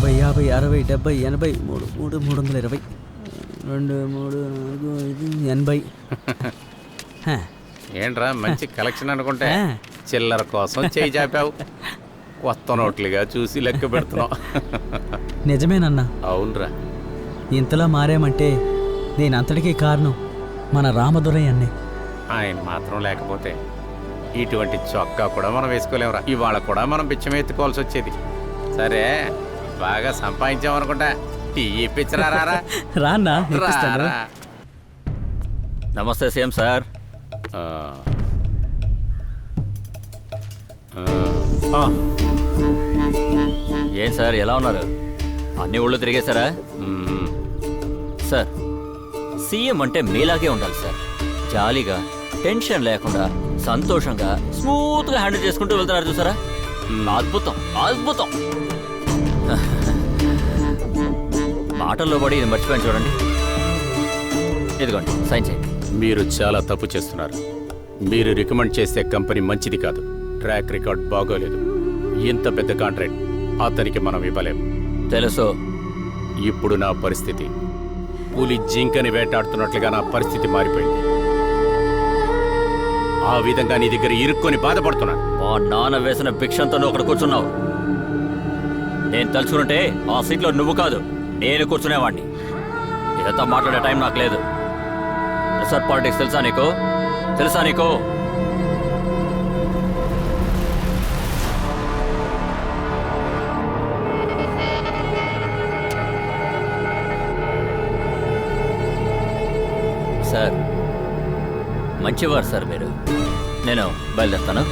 40, 50, 60, 70, 80, 3, 320, 2, 3, 4, 5, 80. ఏంట్రా మంచి కలెక్షన్ అనుకుంటే చిల్లర కోసం చేయి చాపావు. కొత్త నోట్లుగా చూసి లెక్క పెడుతున్నావు. నిజమేనన్నా. అవునరా. ఇంతలా మారామంటే దీని అంతటికీ కారణం మన రామదురయ్య అన్నే. ఆయన మాత్రం లేకపోతే ఇటువంటి చొక్కా కూడా మనం వేసుకోలేమురా. ఇవాళ కూడా మనం బిచ్చం ఎత్తుకోవాల్సి వచ్చేది. సరే బాగా సంపాదించామనుకుంటా. టీ ఇప్పించరా రారా. రాన్నా. నమస్తే సీఎం సార్. ఏం సార్ ఎలా ఉన్నారు? అన్ని ఊళ్ళో తిరిగేశారా? సార్ సీఎం అంటే మీలాగే ఉండాలి సార్. జాలీగా, టెన్షన్ లేకుండా, సంతోషంగా, స్మూత్గా హ్యాండిల్ చేసుకుంటూ వెళ్తున్నారు చూసారా? అద్భుతం, అద్భుతం. మాటల్లో పడి ఇది మర్చిపోయాను చూడండి. ఇదిగోండి సైన్ చేయండి. మీరు చాలా తప్పు చేస్తున్నారు. మీరు రికమెండ్ చేసే కంపెనీ మంచిది కాదు. ట్రాక్ రికార్డ్ బాగోలేదు. ఇంత పెద్ద కాంట్రాక్ట్ అతనికి మనం ఇవ్వలేము. తెలుసు. ఇప్పుడు నా పరిస్థితి పులి జింకని వేటాడుతున్నట్లుగా నా పరిస్థితి మారిపోయింది. ఆ విధంగా నీ దగ్గర ఇరుక్కొని బాధపడుతున్నాను. మా నాన్న వేసిన భిక్షంతో నువ్వు అక్కడ కూర్చున్నావు. నేను తలుచుకుంటే ఆ సీట్లో నువ్వు కాదు నేను కూర్చునేవాడిని. ఇదంతా మాట్లాడే టైం నాకు లేదు. రిసార్ట్ పాలిటిక్స్ తెలుసా నీకు? తెలుసా నీకు? సార్ మంచివారు సార్ మీరు. నేను బయలుదేరుతాను.